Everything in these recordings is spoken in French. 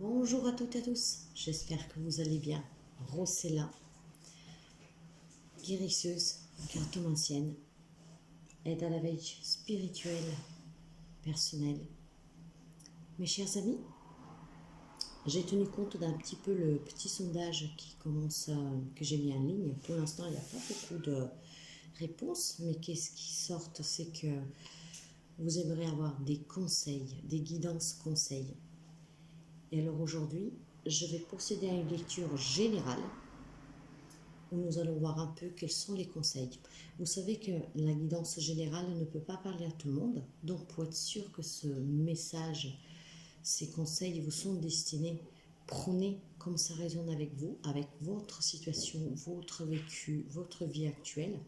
Bonjour à toutes et à tous, j'espère que vous allez bien. Rossella, guérisseuse, cartomancienne, aide à la veille spirituelle, personnelle. Mes chers amis, j'ai tenu compte d'un petit peu le petit sondage que j'ai mis en ligne. Pour l'instant, il n'y a pas beaucoup de réponses, mais qu'est-ce qui sort, c'est que vous aimeriez avoir des conseils, des guidances conseils. Et alors aujourd'hui, je vais procéder à une lecture générale où nous allons voir un peu quels sont les conseils. Vous savez que la guidance générale ne peut pas parler à tout le monde, donc pour être sûr que ce message, ces conseils vous sont destinés, prenez comme ça résonne avec vous, avec votre situation, votre vécu, votre vie actuelle,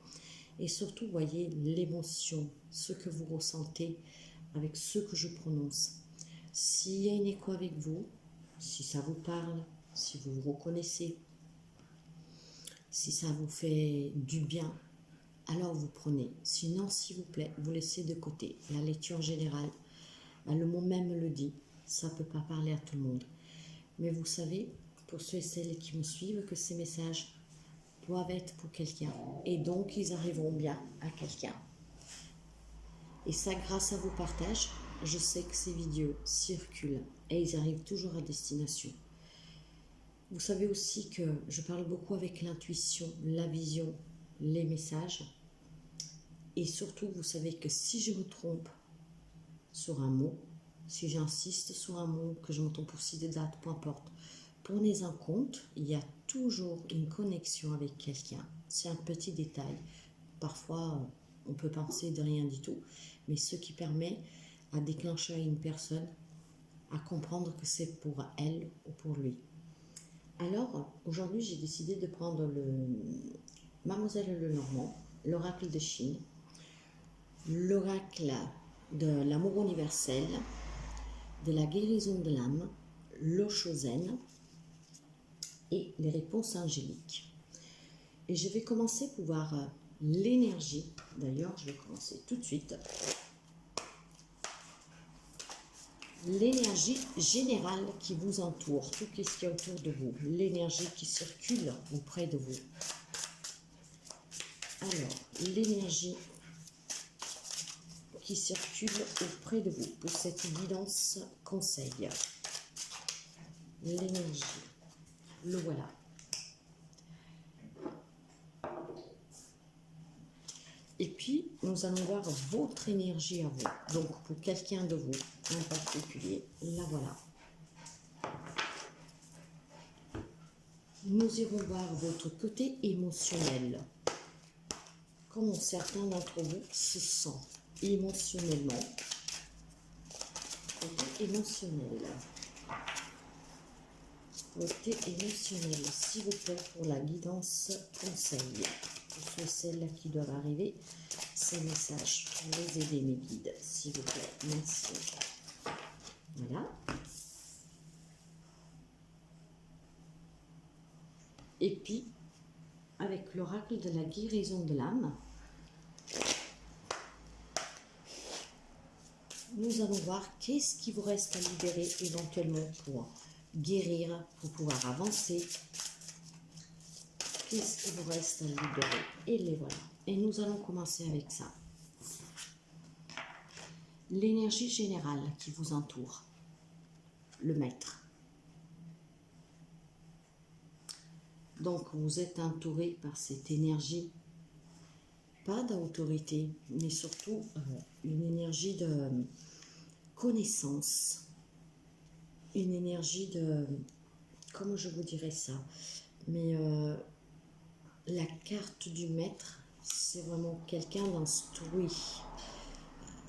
et surtout voyez l'émotion, ce que vous ressentez avec ce que je prononce. S'il y a une écho avec vous, si ça vous parle, si vous vous reconnaissez, si ça vous fait du bien, alors vous prenez. Sinon, s'il vous plaît, vous laissez de côté. La lecture générale, le mot même le dit, ça ne peut pas parler à tout le monde. Mais vous savez, pour ceux et celles qui me suivent, que ces messages doivent être pour quelqu'un. Et donc, ils arriveront bien à quelqu'un. Et ça, grâce à vos partages, je sais que ces vidéos circulent et ils arrivent toujours à destination. Vous savez aussi que je parle beaucoup avec l'intuition, la vision, les messages. Et surtout, vous savez que si je me trompe sur un mot, si j'insiste sur un mot, que je me trompe aussi de date, peu importe, prenez en compte, il y a toujours une connexion avec quelqu'un. C'est un petit détail. Parfois, on peut penser de rien du tout, mais ce qui permet à déclencher à une personne à comprendre que c'est pour elle ou pour lui. Alors, aujourd'hui, j'ai décidé de prendre le Mademoiselle Lenormand, l'oracle de Chine, l'oracle de l'amour universel, de la guérison de l'âme, l'Osho Zen et les réponses angéliques. Et je vais commencer pour voir l'énergie. D'ailleurs, je vais commencer tout de suite. L'énergie générale qui vous entoure, tout ce qui est autour de vous, l'énergie qui circule auprès de vous. Alors, l'énergie qui circule auprès de vous pour cette guidance conseil. L'énergie, le voilà. Et puis, nous allons voir votre énergie à vous. Donc, pour quelqu'un de vous en particulier, la voilà. Nous irons voir votre côté émotionnel. Comment certains d'entre vous se sentent émotionnellement. Côté émotionnel. Côté émotionnel, s'il vous plaît, pour la guidance conseil. Pour ceux et celles qui doivent arriver, ces messages pour les aider, mes guides, s'il vous plaît. Merci. Voilà. Et puis, avec l'oracle de la guérison de l'âme, nous allons voir qu'est-ce qui vous reste à libérer éventuellement pour guérir, pour pouvoir avancer. Qu'est-ce qui vous reste à libérer? Et les voilà. Et nous allons commencer avec ça. L'énergie générale qui vous entoure. Le maître. Donc, vous êtes entouré par cette énergie, pas d'autorité, mais surtout une énergie de connaissance, une énergie de, comment je vous dirais ça, mais la carte du maître, c'est vraiment quelqu'un d'instruit.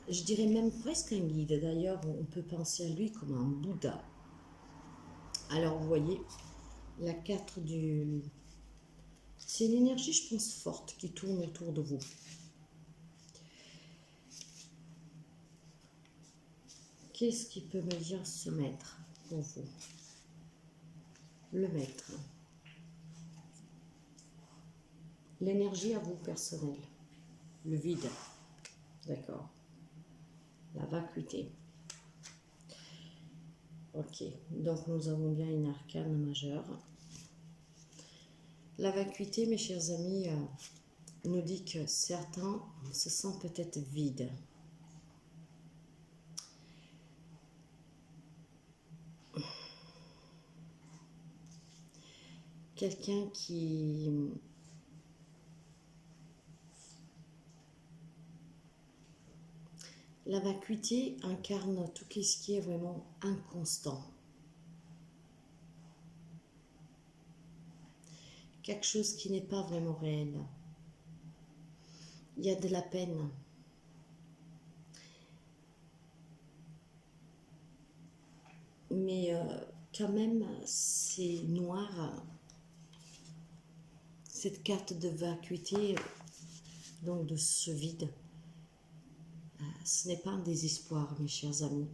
Je dirais même presque un guide. D'ailleurs, on peut penser à lui comme un Bouddha. Alors, vous voyez, la carte du... C'est une énergie, je pense, forte qui tourne autour de vous. Qu'est-ce qui peut me dire ce maître pour vous? Le maître. L'énergie à vous personnelle. Le vide. D'accord. La vacuité. Ok, donc nous avons bien une arcane majeure. La vacuité, mes chers amis, nous dit que certains se sentent peut-être vides. Quelqu'un qui... La vacuité incarne tout ce qui est vraiment inconstant. Quelque chose qui n'est pas vraiment réel. Il y a de la peine. Mais quand même, c'est noir. Cette carte de vacuité, donc de ce vide, ce n'est pas un désespoir, mes chers amis.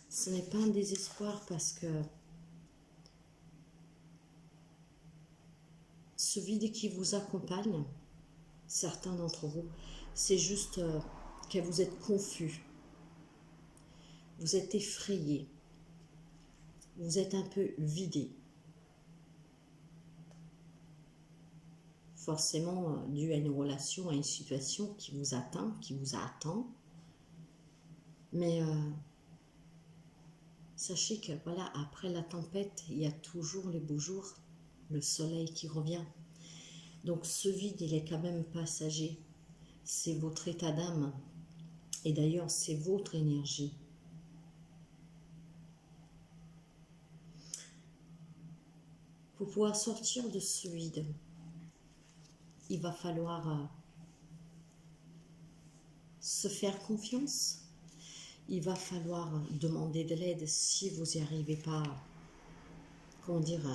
Ce n'est pas un désespoir parce que ce vide qui vous accompagne, certains d'entre vous, c'est juste que vous êtes confus, vous êtes effrayé, vous êtes un peu vidé. Forcément dû à une relation, à une situation qui vous atteint, qui vous attend. Mais sachez que voilà, après la tempête, il y a toujours les beaux jours, le soleil qui revient. Donc ce vide, il est quand même passager. C'est votre état d'âme. Et d'ailleurs, c'est votre énergie. Pour pouvoir sortir de ce vide, il va falloir se faire confiance. Il va falloir demander de l'aide si vous n'y arrivez pas, comment dire,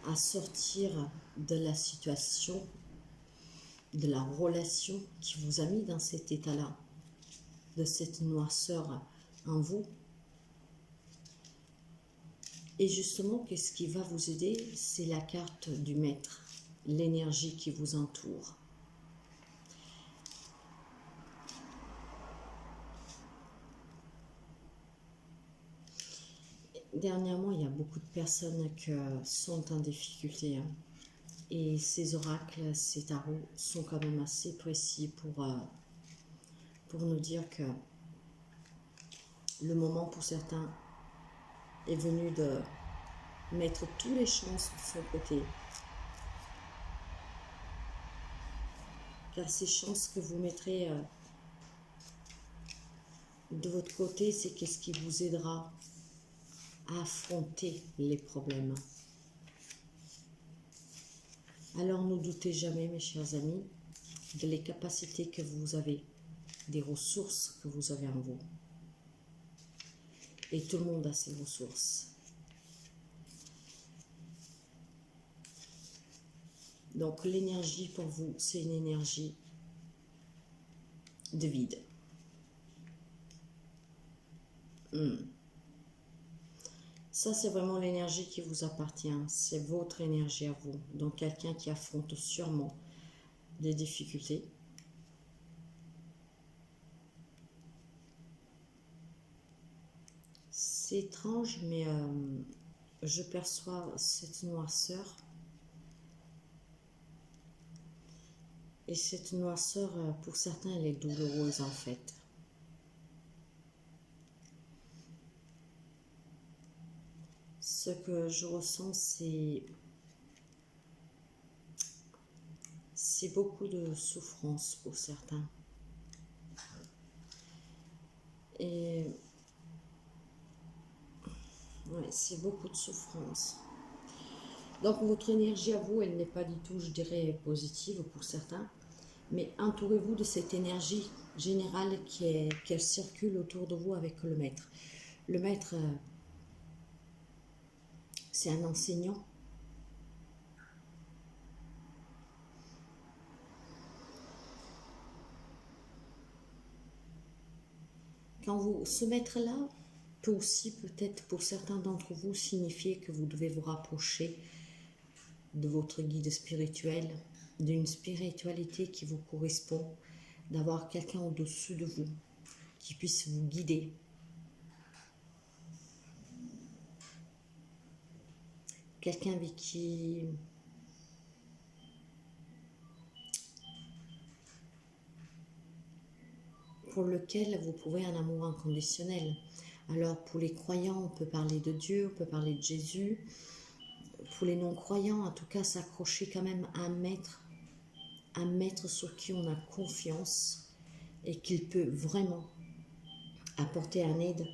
à sortir de la situation, de la relation qui vous a mis dans cet état-là, de cette noirceur en vous. Et justement, qu'est-ce qui va vous aider? C'est la carte du maître, l'énergie qui vous entoure. Dernièrement, il y a beaucoup de personnes qui sont en difficulté. Et ces oracles, ces tarots sont quand même assez précis pour nous dire que le moment pour certains est venu de mettre toutes les chances de son côté. Car ces chances que vous mettrez de votre côté, c'est qu'est-ce qui vous aidera à affronter les problèmes. Alors ne doutez jamais, mes chers amis, de les capacités que vous avez, des ressources que vous avez en vous. Et tout le monde a ses ressources. Donc l'énergie pour vous, c'est une énergie de vide. Ça, c'est vraiment l'énergie qui vous appartient. C'est votre énergie à vous. Donc quelqu'un qui affronte sûrement des difficultés. C'est étrange, mais je perçois cette noirceur. Et cette noirceur, pour certains, elle est douloureuse en fait. Ce que je ressens, c'est beaucoup de souffrance pour certains. Et ouais, c'est beaucoup de souffrance. Donc votre énergie à vous, elle n'est pas du tout, je dirais, positive pour certains. Mais entourez-vous de cette énergie générale qu'elle circule autour de vous avec le maître. Le maître, c'est un enseignant. Ce maître-là peut aussi peut-être pour certains d'entre vous signifier que vous devez vous rapprocher de votre guide spirituel, d'une spiritualité qui vous correspond, d'avoir quelqu'un au-dessus de vous qui puisse vous guider. quelqu'un avec qui... pour lequel vous pouvez un amour inconditionnel. Alors pour les croyants, on peut parler de Dieu, on peut parler de Jésus. Pour les non-croyants, en tout cas, s'accrocher quand même à un maître sur qui on a confiance et qu'il peut vraiment apporter un aide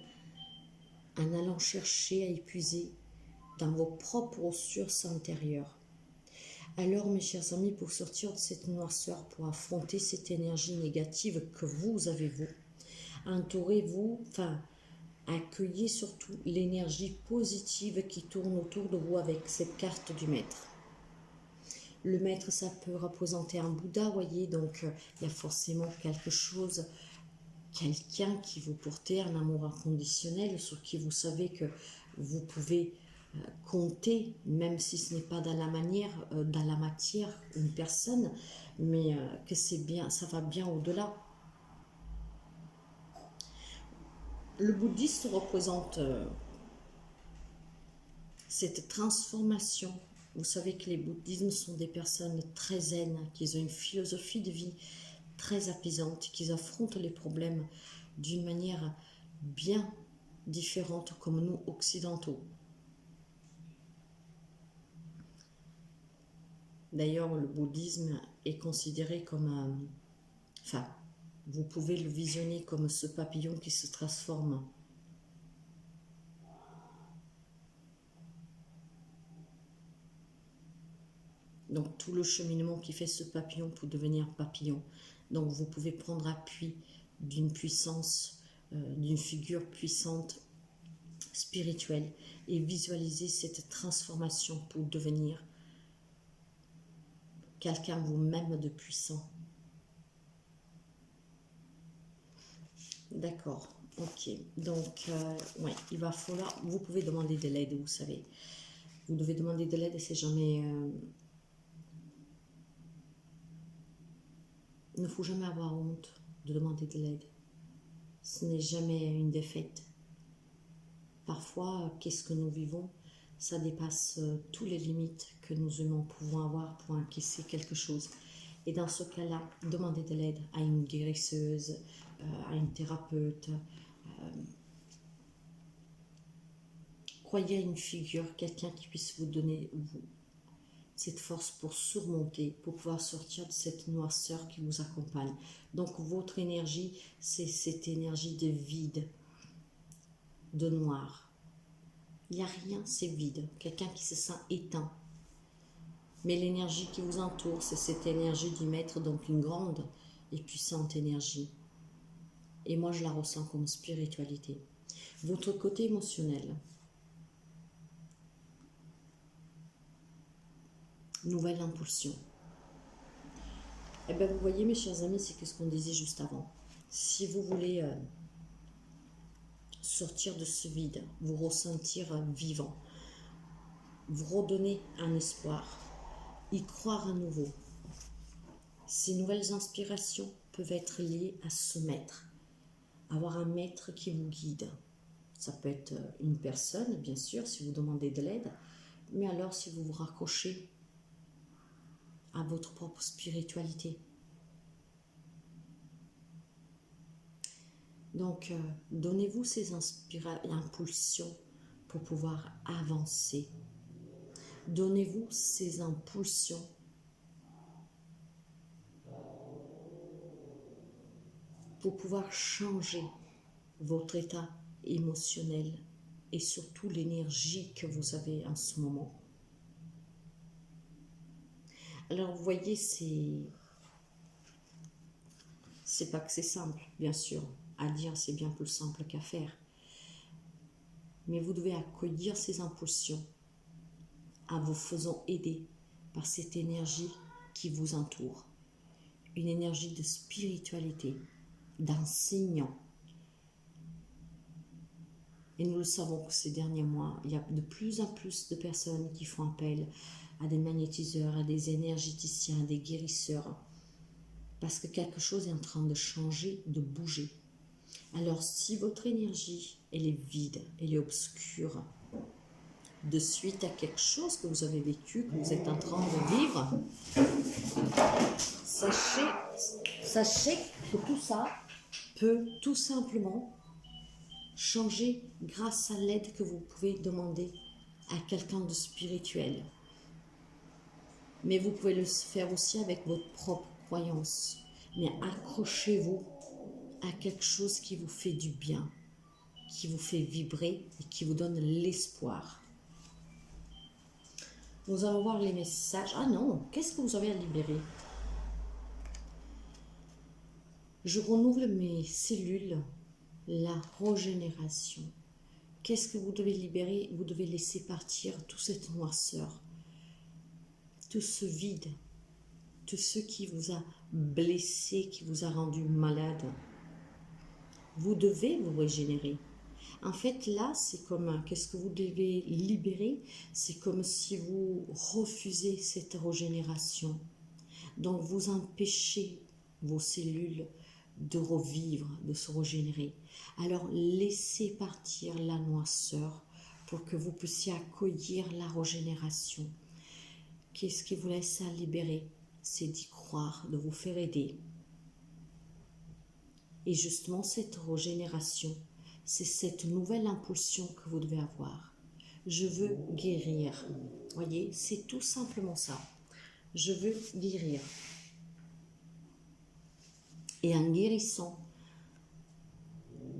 en allant chercher à épuiser dans vos propres ressources intérieures. Alors, mes chers amis, pour sortir de cette noirceur, pour affronter cette énergie négative que vous avez, vous, entourez-vous, accueillez surtout l'énergie positive qui tourne autour de vous avec cette carte du maître. Le maître, ça peut représenter un Bouddha, voyez, donc il y a forcément quelque chose, quelqu'un qui vous porte un amour inconditionnel, sur qui vous savez que vous pouvez compter, même si ce n'est pas dans la matière, une personne, mais que c'est bien, ça va bien au-delà. Le bouddhiste représente cette transformation. Vous savez que les bouddhismes sont des personnes très zen, qui ont une philosophie de vie très apaisante, qui affrontent les problèmes d'une manière bien différente comme nous occidentaux. D'ailleurs, le bouddhisme est considéré comme vous pouvez le visionner comme ce papillon qui se transforme. Donc tout le cheminement qui fait ce papillon pour devenir papillon. Donc vous pouvez prendre appui d'une puissance, d'une figure puissante, spirituelle, et visualiser cette transformation pour devenir quelqu'un vous-même de puissant. D'accord, ok. Donc, ouais, il va falloir, vous pouvez demander de l'aide, vous savez. Vous devez demander de l'aide et c'est jamais... il ne faut jamais avoir honte de demander de l'aide. Ce n'est jamais une défaite. Parfois, qu'est-ce que nous vivons, ça dépasse toutes les limites que nous humains pouvons avoir pour encaisser quelque chose. Et dans ce cas-là, demandez de l'aide à une guérisseuse, à une thérapeute. Croyez à une figure, quelqu'un qui puisse vous donner cette force pour surmonter, pour pouvoir sortir de cette noirceur qui vous accompagne. Donc votre énergie, c'est cette énergie de vide, de noir. Il n'y a rien, c'est vide. Quelqu'un qui se sent éteint. Mais l'énergie qui vous entoure, c'est cette énergie du maître, donc une grande et puissante énergie. Et moi, je la ressens comme spiritualité. Votre côté émotionnel. Nouvelle impulsion. Eh bien, vous voyez, mes chers amis, c'est ce qu'on disait juste avant. Si vous voulez sortir de ce vide, vous ressentir vivant, vous redonner un espoir, y croire à nouveau, ces nouvelles inspirations peuvent être liées à ce maître. Avoir un maître qui vous guide. Ça peut être une personne, bien sûr, si vous demandez de l'aide, mais alors si vous vous raccrochez à votre propre spiritualité. Donc, donnez-vous ces impulsions pour pouvoir avancer. Donnez-vous ces impulsions pour pouvoir changer votre état émotionnel et surtout l'énergie que vous avez en ce moment. Alors, vous voyez, c'est pas que c'est simple, bien sûr. À dire, c'est bien plus simple qu'à faire. Mais vous devez accueillir ces impulsions en vous faisant aider par cette énergie qui vous entoure. Une énergie de spiritualité, d'enseignant. Et nous le savons que ces derniers mois, il y a de plus en plus de personnes qui font appel à des magnétiseurs, à des énergéticiens, à des guérisseurs. Parce que quelque chose est en train de changer, de bouger. Alors si votre énergie, elle est vide, elle est obscure, de suite à quelque chose que vous avez vécu, que vous êtes en train de vivre, sachez que tout ça peut tout simplement changer grâce à l'aide que vous pouvez demander à quelqu'un de spirituel. Mais vous pouvez le faire aussi avec votre propre croyance. Mais accrochez-vous à quelque chose qui vous fait du bien, qui vous fait vibrer et qui vous donne l'espoir. Nous allons voir les messages. Ah non, qu'est-ce que vous avez à libérer? Je renouvelle mes cellules, la régénération. Qu'est-ce que vous devez libérer? Vous devez laisser partir toute cette noirceur, tout ce vide, tout ce qui vous a blessé, qui vous a rendu malade. Vous devez vous régénérer. En fait, là, c'est comme, qu'est-ce que vous devez libérer? C'est comme si vous refusez cette régénération. Donc, vous empêchez vos cellules de revivre, de se régénérer. Alors, laissez partir la noirceur pour que vous puissiez accueillir la régénération. Qu'est-ce qui vous laisse à libérer? C'est d'y croire, de vous faire aider. Et justement, cette régénération, c'est cette nouvelle impulsion que vous devez avoir. Je veux guérir. Voyez, c'est tout simplement ça. Je veux guérir. Et en guérissant,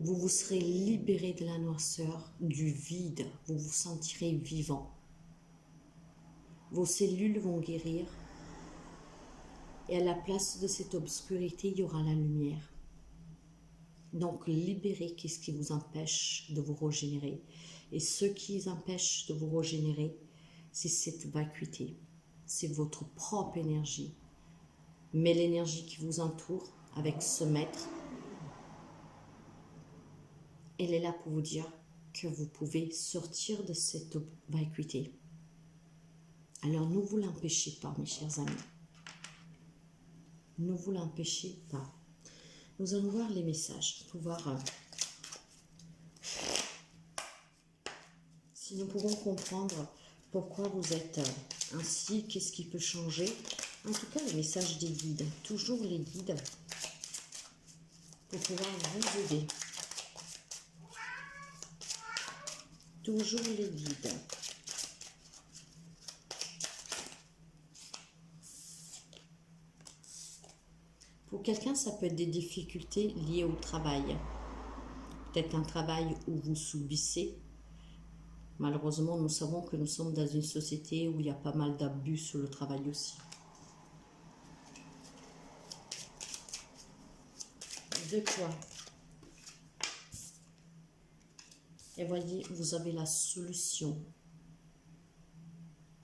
vous vous serez libéré de la noirceur, du vide. Vous vous sentirez vivant. Vos cellules vont guérir. Et à la place de cette obscurité, il y aura la lumière. Donc, libérez qu'est-ce qui vous empêche de vous régénérer. Et ce qui vous empêche de vous régénérer, c'est cette vacuité. C'est votre propre énergie. Mais l'énergie qui vous entoure, avec ce maître, elle est là pour vous dire que vous pouvez sortir de cette vacuité. Alors, ne vous l'empêchez pas, mes chers amis. Ne vous l'empêchez pas. Nous allons voir les messages pour voir si nous pouvons comprendre pourquoi vous êtes ainsi, qu'est-ce qui peut changer. En tout cas, les messages des guides, toujours les guides pour pouvoir vous aider. Toujours les guides. Pour quelqu'un, ça peut être des difficultés liées au travail. Peut-être un travail où vous subissez. Malheureusement, nous savons que nous sommes dans une société où il y a pas mal d'abus sur le travail aussi. De quoi? Et voyez, vous avez la solution.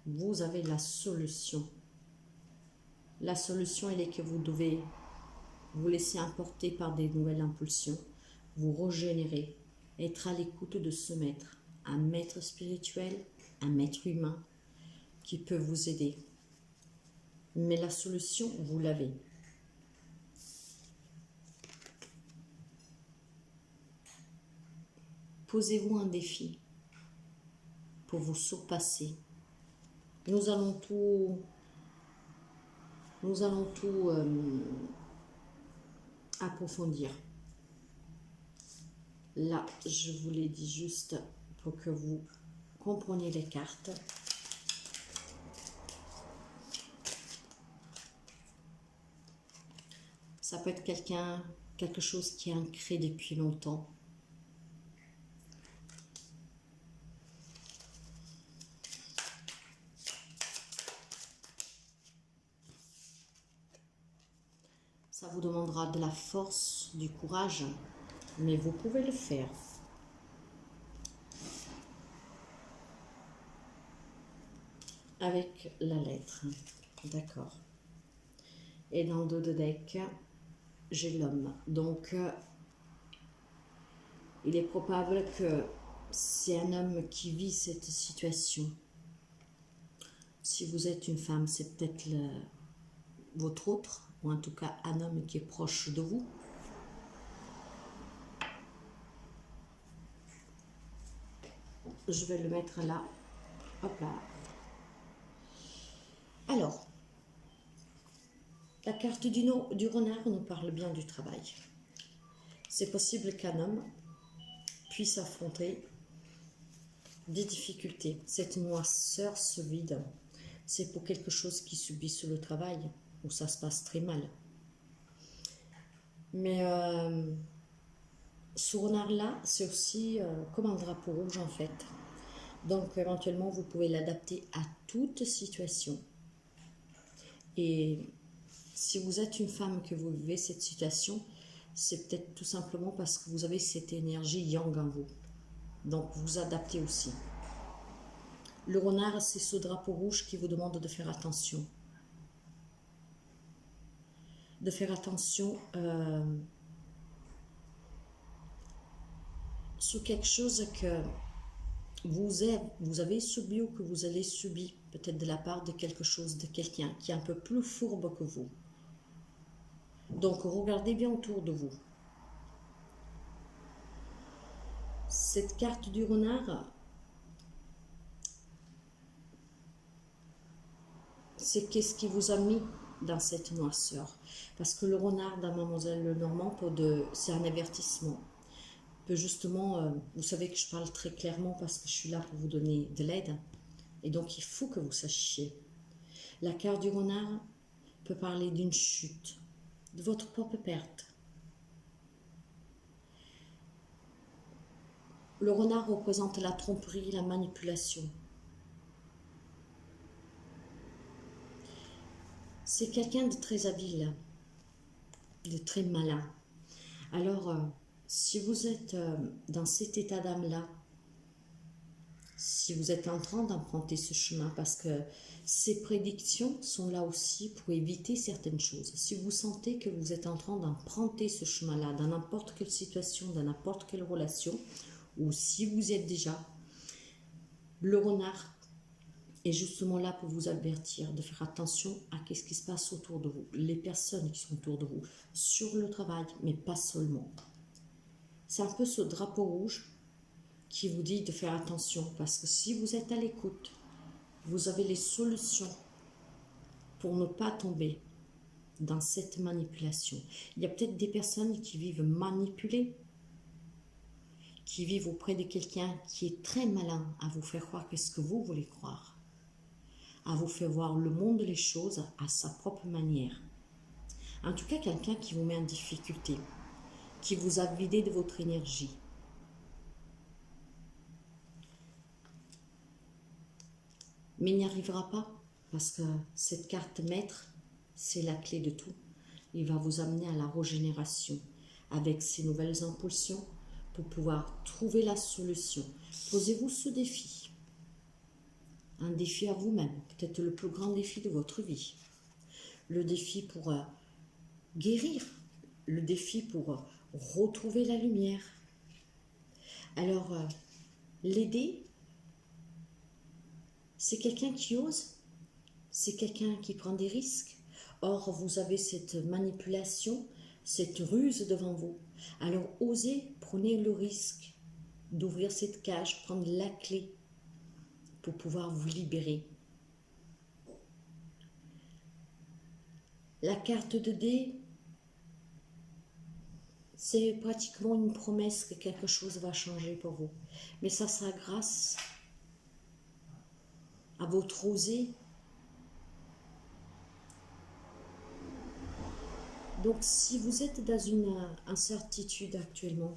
Vous avez la solution. La solution, elle est que vous devez vous laisser emporter par des nouvelles impulsions, vous régénérer, être à l'écoute de ce maître, un maître spirituel, un maître humain qui peut vous aider. Mais la solution, vous l'avez. Posez-vous un défi pour vous surpasser. Nous allons tout approfondir. Là, je vous l'ai dit juste pour que vous compreniez les cartes. Ça peut être quelque chose qui est ancré depuis longtemps. Ça vous demandera de la force, du courage, mais vous pouvez le faire. Avec la lettre, d'accord. Et dans le dos de deck, j'ai l'homme. Donc, il est probable que c'est un homme qui vit cette situation. Si vous êtes une femme, c'est peut-être votre autre, ou en tout cas un homme qui est proche de vous. Je vais le mettre là Hop là. Alors, la carte du renard nous parle bien du travail. C'est possible qu'un homme puisse affronter des difficultés. Cette noirceur se vide. C'est pour quelque chose qui subit sur le travail, où ça se passe très mal. Mais ce renard-là, c'est aussi comme un drapeau rouge en fait. Donc éventuellement, vous pouvez l'adapter à toute situation. Et si vous êtes une femme que vous vivez cette situation, c'est peut-être tout simplement parce que vous avez cette énergie yang en vous. Donc vous adaptez aussi. Le renard, c'est ce drapeau rouge qui vous demande de faire attention. De faire attention sur quelque chose que vous avez subi ou que vous allez subir, peut-être de la part de quelque chose, de quelqu'un qui est un peu plus fourbe que vous. Donc regardez bien autour de vous. Cette carte du renard, c'est qu'est-ce qui vous a mis dans cette noirceur. Parce que le renard dans Mademoiselle Lenormand, c'est un avertissement. Peut justement, vous savez que je parle très clairement parce que je suis là pour vous donner de l'aide. Et donc il faut que vous sachiez. La carte du renard peut parler d'une chute, de votre propre perte. Le renard représente la tromperie, la manipulation. C'est quelqu'un de très habile, de très malin. Alors, si vous êtes dans cet état d'âme-là, si vous êtes en train d'emprunter ce chemin, parce que ces prédictions sont là aussi pour éviter certaines choses. Si vous sentez que vous êtes en train d'emprunter ce chemin-là, dans n'importe quelle situation, dans n'importe quelle relation, ou si vous êtes déjà, le renard est justement là pour vous avertir de faire attention à ce qui se passe autour de vous, les personnes qui sont autour de vous, sur le travail, mais pas seulement. C'est un peu ce drapeau rouge qui vous dit de faire attention, parce que si vous êtes à l'écoute, vous avez les solutions pour ne pas tomber dans cette manipulation. Il y a peut-être des personnes qui vivent manipulées, qui vivent auprès de quelqu'un qui est très malin à vous faire croire ce que vous voulez croire, à vous faire voir le monde, les choses à sa propre manière. En tout cas, quelqu'un qui vous met en difficulté, qui vous a vidé de votre énergie. Mais il n'y arrivera pas, parce que cette carte maître, c'est la clé de tout. Il va vous amener à la régénération avec ces nouvelles impulsions pour pouvoir trouver la solution. Posez-vous ce défi. Un défi à vous-même, peut-être le plus grand défi de votre vie. Le défi pour guérir, le défi pour retrouver la lumière. Alors, l'aider, c'est quelqu'un qui ose, c'est quelqu'un qui prend des risques. Or, vous avez cette manipulation, cette ruse devant vous. Alors, osez, prenez le risque d'ouvrir cette cage, prendre la clé pour pouvoir vous libérer. La carte de dés, c'est pratiquement une promesse que quelque chose va changer pour vous. Mais ça sera grâce à votre osé. Donc, si vous êtes dans une incertitude actuellement,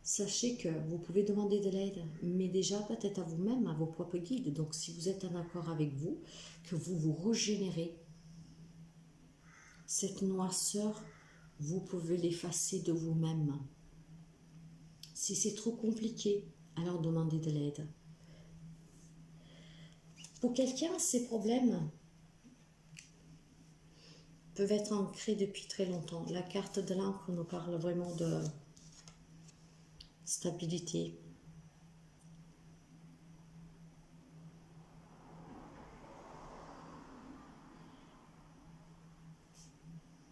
sachez que vous pouvez demander de l'aide, mais déjà peut-être à vous-même, à vos propres guides. Donc, si vous êtes en accord avec vous, que vous vous régénérez, cette noirceur, vous pouvez l'effacer de vous-même. Si c'est trop compliqué, alors demandez de l'aide. Pour quelqu'un, ces problèmes peuvent être ancrés depuis très longtemps. La carte de l'encre nous parle vraiment de stabilité.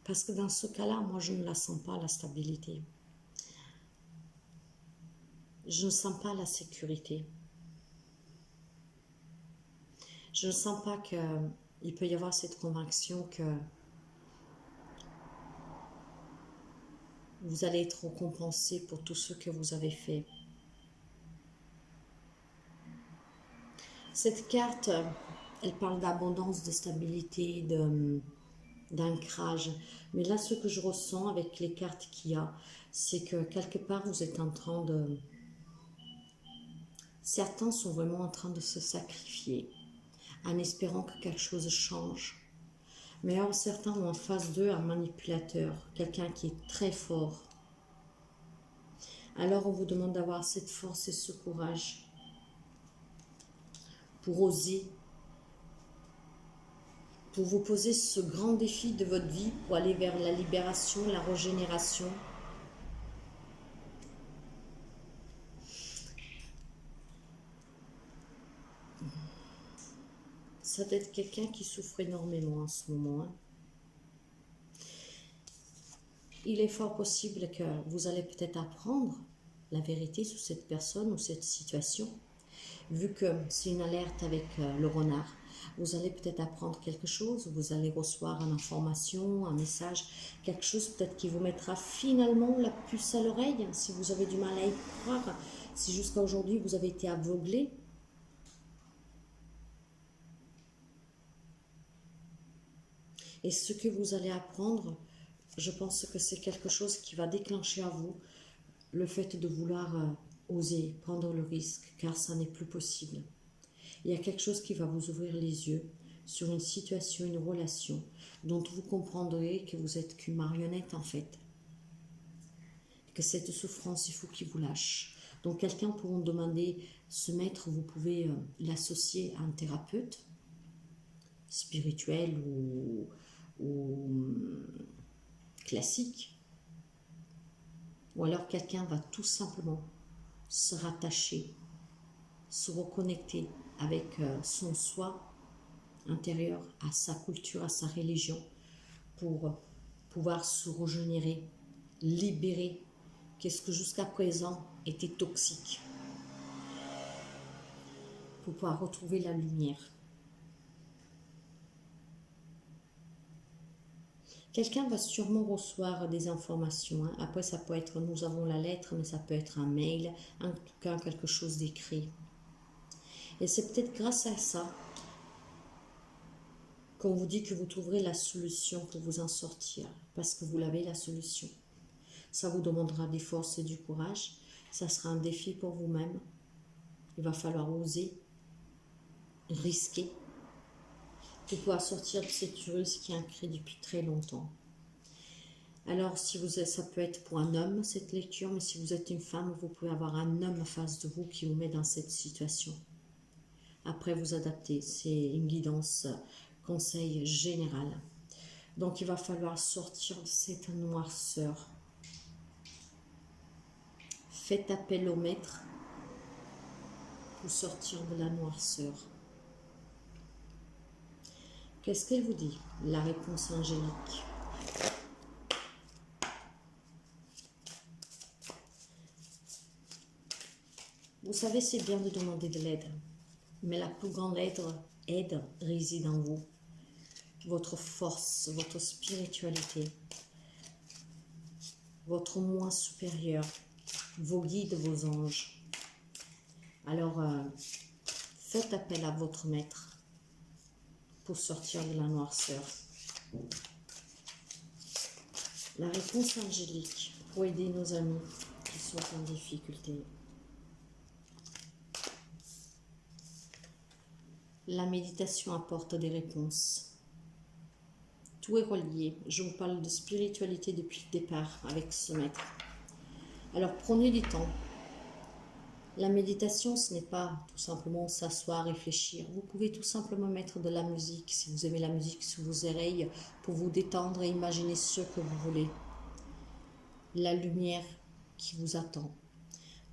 Parce que dans ce cas-là, moi, je ne la sens pas, la stabilité. Je ne sens pas la sécurité. Je ne sens pas qu'il peut y avoir cette conviction que vous allez être récompensé pour tout ce que vous avez fait. Cette carte, elle parle d'abondance, de stabilité, d'ancrage. Mais là, ce que je ressens avec les cartes qu'il y a, c'est que quelque part, vous êtes en train de... Certains sont vraiment en train de se sacrifier en espérant que quelque chose change. Mais alors, certains ont en face d'eux un manipulateur, quelqu'un qui est très fort. Alors, on vous demande d'avoir cette force et ce courage pour oser, pour vous poser ce grand défi de votre vie, pour aller vers la libération, la régénération. Ça doit être quelqu'un qui souffre énormément en ce moment. Il est fort possible que vous allez peut-être apprendre la vérité sur cette personne ou cette situation. Vu que c'est une alerte avec le renard, vous allez peut-être apprendre quelque chose, vous allez recevoir une information, un message, quelque chose peut-être qui vous mettra finalement la puce à l'oreille, si vous avez du mal à y croire, si jusqu'à aujourd'hui vous avez été aveuglé. Et ce que vous allez apprendre, je pense que c'est quelque chose qui va déclencher à vous le fait de vouloir oser prendre le risque, car ça n'est plus possible. Il y a quelque chose qui va vous ouvrir les yeux sur une situation, une relation, dont vous comprendrez que vous êtes qu'une marionnette en fait. Que cette souffrance, il faut qu'il vous lâche. Donc quelqu'un pourra vous demander, ce maître, vous pouvez l'associer à un thérapeute spirituel ou classique. Ou alors quelqu'un va tout simplement se rattacher, se reconnecter avec son soi intérieur, à sa culture, à sa religion, pour pouvoir se régénérer, libérer qu'est-ce que jusqu'à présent était toxique, pour pouvoir retrouver la lumière. Quelqu'un va sûrement recevoir des informations. Après, ça peut être, nous avons la lettre, mais ça peut être un mail, en tout cas quelque chose d'écrit. Et c'est peut-être grâce à ça qu'on vous dit que vous trouverez la solution pour vous en sortir, parce que vous l'avez la solution. Ça vous demandera des forces et du courage, ça sera un défi pour vous-même. Il va falloir oser, risquer, pour pouvoir sortir de cette urus qui est ancrée depuis très longtemps. Alors, si vous êtes, ça peut être pour un homme, cette lecture, mais si vous êtes une femme, vous pouvez avoir un homme en face de vous qui vous met dans cette situation. Après, vous adaptez. C'est une guidance, conseil général. Donc, il va falloir sortir de cette noirceur. Faites appel au maître pour sortir de la noirceur. Qu'est-ce qu'elle vous dit? La réponse angélique. Vous savez, c'est bien de demander de l'aide, mais la plus grande aide réside en vous. Votre force, votre spiritualité, votre moi supérieur, vos guides, vos anges. Alors, faites appel à votre maître pour sortir de la noirceur. La réponse angélique pour aider nos amis qui sont en difficulté. La méditation apporte des réponses. Tout est relié. Je vous parle de spiritualité depuis le départ avec ce maître. Alors prenez du temps. La méditation, ce n'est pas tout simplement s'asseoir, réfléchir. Vous pouvez tout simplement mettre de la musique, si vous aimez la musique, sous vos oreilles, pour vous détendre et imaginer ce que vous voulez. La lumière qui vous attend.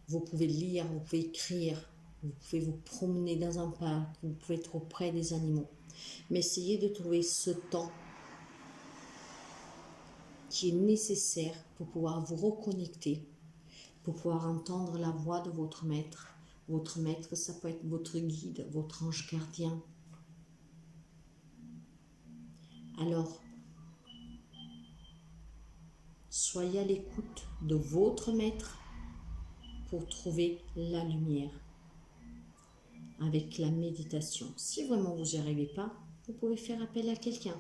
Vous pouvez lire, vous pouvez écrire, vous pouvez vous promener dans un parc, vous pouvez être auprès des animaux. Mais essayez de trouver ce temps qui est nécessaire pour pouvoir vous reconnecter, pour pouvoir entendre la voix de votre maître. Votre maître, ça peut être votre guide, votre ange gardien. Alors, soyez à l'écoute de votre maître pour trouver la lumière avec la méditation. Si vraiment vous n'y arrivez pas, vous pouvez faire appel à quelqu'un.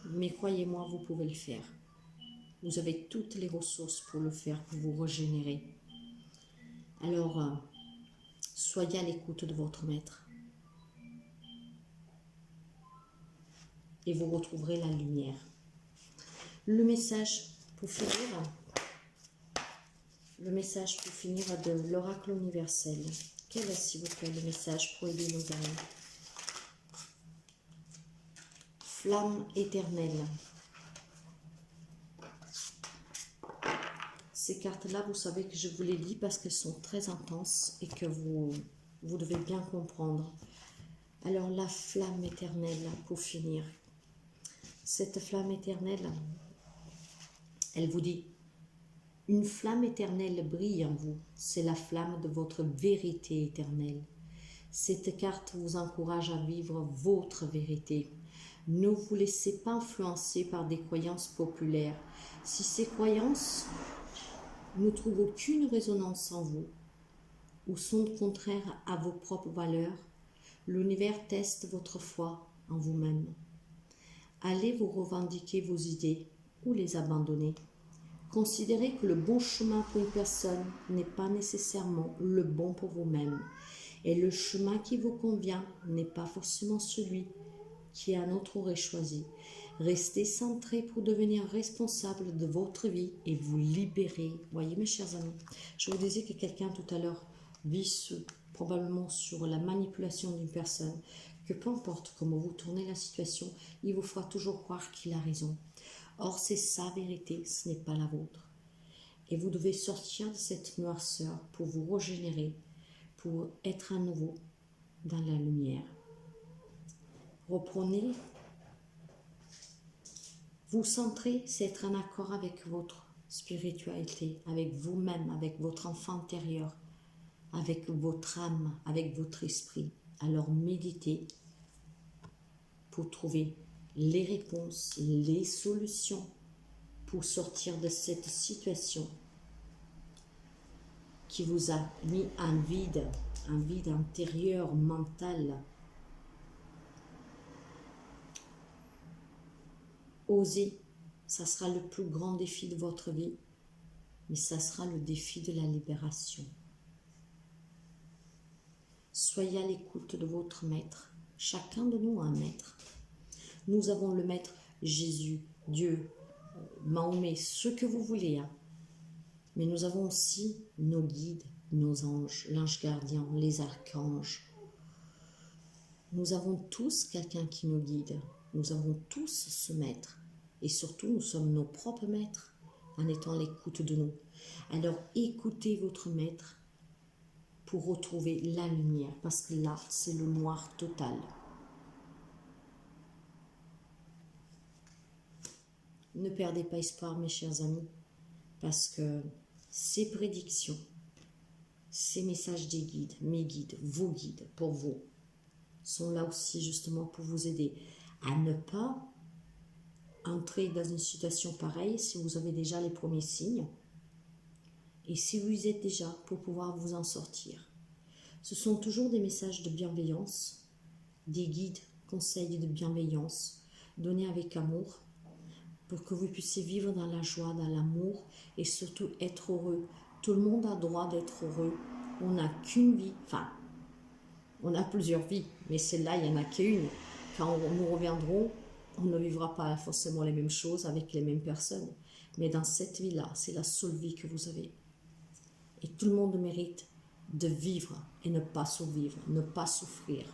Mais croyez-moi, vous pouvez le faire. Vous avez toutes les ressources pour le faire, pour vous régénérer. Alors, soyez à l'écoute de votre maître. Et vous retrouverez la lumière. Le message pour finir de l'oracle universel. Quel est, s'il vous plaît, le message pour aider nos âmes? Flamme éternelle. Ces cartes-là, vous savez que je vous les lis parce qu'elles sont très intenses et que vous devez bien comprendre. Alors, la flamme éternelle, pour finir. Cette flamme éternelle, elle vous dit, une flamme éternelle brille en vous. C'est la flamme de votre vérité éternelle. Cette carte vous encourage à vivre votre vérité. Ne vous laissez pas influencer par des croyances populaires. Si ces croyances ne trouvent aucune résonance en vous ou sont contraires à vos propres valeurs, l'univers teste votre foi en vous-même. Allez vous revendiquer vos idées ou les abandonner. Considérez que le bon chemin pour une personne n'est pas nécessairement le bon pour vous-même. Et le chemin qui vous convient n'est pas forcément celui qui un autre aurait choisi. Restez centré pour devenir responsable de votre vie et vous libérer. Voyez mes chers amis, je vous disais que quelqu'un tout à l'heure vit probablement sur la manipulation d'une personne, que peu importe comment vous tournez la situation, il vous fera toujours croire qu'il a raison. Or c'est sa vérité, ce n'est pas la vôtre. Et vous devez sortir de cette noirceur pour vous régénérer, pour être à nouveau dans la lumière. Reprenez, vous centrer, c'est être en accord avec votre spiritualité, avec vous-même, avec votre enfant intérieur, avec votre âme, avec votre esprit. Alors méditez pour trouver les réponses, les solutions pour sortir de cette situation qui vous a mis un vide intérieur, mental. Osez, ça sera le plus grand défi de votre vie, mais ça sera le défi de la libération. Soyez à l'écoute de votre maître. Chacun de nous a un maître. Nous avons le maître Jésus, Dieu, Mahomet, ce que vous voulez. Hein. Mais nous avons aussi nos guides, nos anges, l'ange gardien, les archanges. Nous avons tous quelqu'un qui nous guide. Nous avons tous ce maître. Et surtout, nous sommes nos propres maîtres en étant à l'écoute de nous. Alors, écoutez votre maître pour retrouver la lumière. Parce que là, c'est le noir total. Ne perdez pas espoir, mes chers amis. Parce que ces prédictions, ces messages des guides, mes guides, vos guides, pour vous, sont là aussi justement pour vous aider à ne pas entrer dans une situation pareille si vous avez déjà les premiers signes et si vous y êtes déjà pour pouvoir vous en sortir. Ce sont toujours des messages de bienveillance, des guides, conseils de bienveillance donnés avec amour pour que vous puissiez vivre dans la joie, dans l'amour et surtout être heureux. Tout le monde a droit d'être heureux. On n'a qu'une vie, enfin, on a plusieurs vies, mais celle-là, il n'y en a qu'une. Quand nous reviendrons, on ne vivra pas forcément les mêmes choses avec les mêmes personnes. Mais dans cette vie-là, c'est la seule vie que vous avez. Et tout le monde mérite de vivre et ne pas survivre, ne pas souffrir.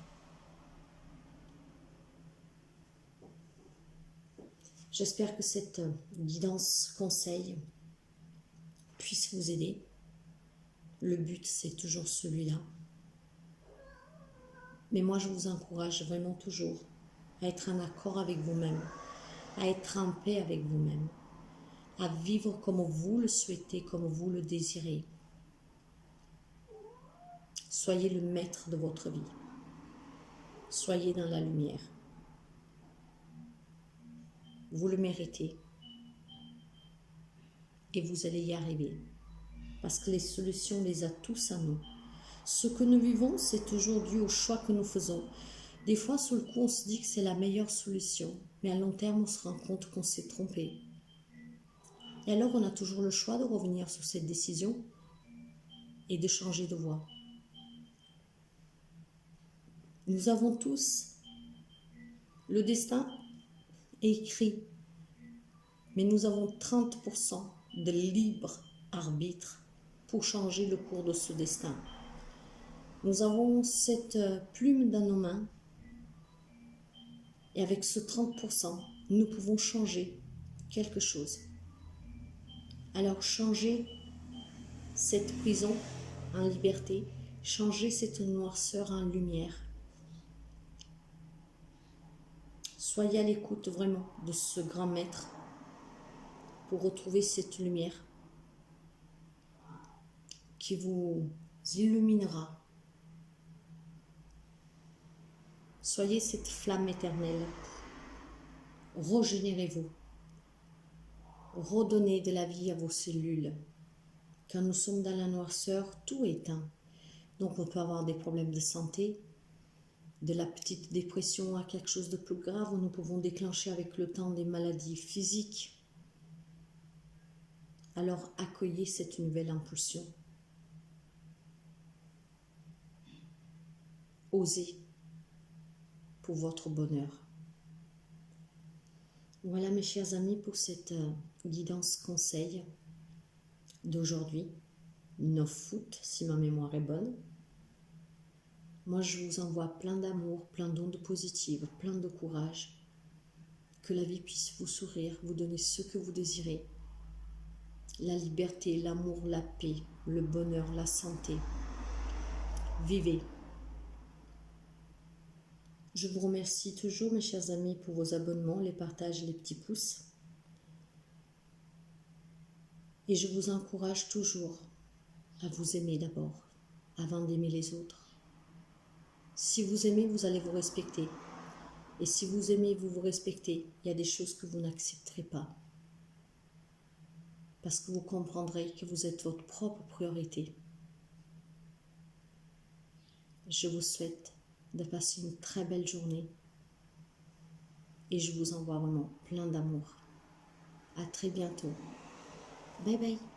J'espère que cette guidance conseil puisse vous aider. Le but, c'est toujours celui-là. Mais moi, je vous encourage vraiment toujours à être en accord avec vous-même, à être en paix avec vous-même, à vivre comme vous le souhaitez, comme vous le désirez. Soyez le maître de votre vie. Soyez dans la lumière. Vous le méritez. Et vous allez y arriver. Parce que les solutions, on les a tous à nous. Ce que nous vivons, c'est toujours dû au choix que nous faisons. Des fois, sur le coup, on se dit que c'est la meilleure solution. Mais à long terme, on se rend compte qu'on s'est trompé. Et alors, on a toujours le choix de revenir sur cette décision et de changer de voie. Nous avons tous le destin écrit, mais nous avons 30% de libre arbitre pour changer le cours de ce destin. Nous avons cette plume dans nos mains et avec ce 30%, nous pouvons changer quelque chose. Alors changez cette prison en liberté, changez cette noirceur en lumière. Soyez à l'écoute vraiment de ce grand maître pour retrouver cette lumière qui vous illuminera. Soyez cette flamme éternelle. Régénérez-vous. Redonnez de la vie à vos cellules. Quand nous sommes dans la noirceur, tout est éteint. Donc on peut avoir des problèmes de santé, de la petite dépression à quelque chose de plus grave, où nous pouvons déclencher avec le temps des maladies physiques. Alors accueillez cette nouvelle impulsion. Osez pour votre bonheur. Voilà mes chers amis pour cette guidance conseil d'aujourd'hui, 9 août si ma mémoire est bonne. Moi je vous envoie plein d'amour, plein d'ondes positives, plein de courage, que la vie puisse vous sourire, vous donner ce que vous désirez, la liberté, l'amour, la paix, le bonheur, la santé. Vivez. Je vous remercie toujours mes chers amis pour vos abonnements, les partages, les petits pouces. Et je vous encourage toujours à vous aimer d'abord, avant d'aimer les autres. Si vous aimez, vous allez vous respecter. Et si vous aimez, vous vous respectez, il y a des choses que vous n'accepterez pas. Parce que vous comprendrez que vous êtes votre propre priorité. Je vous souhaite de passer une très belle journée. Et je vous envoie vraiment plein d'amour. À très bientôt. Bye bye.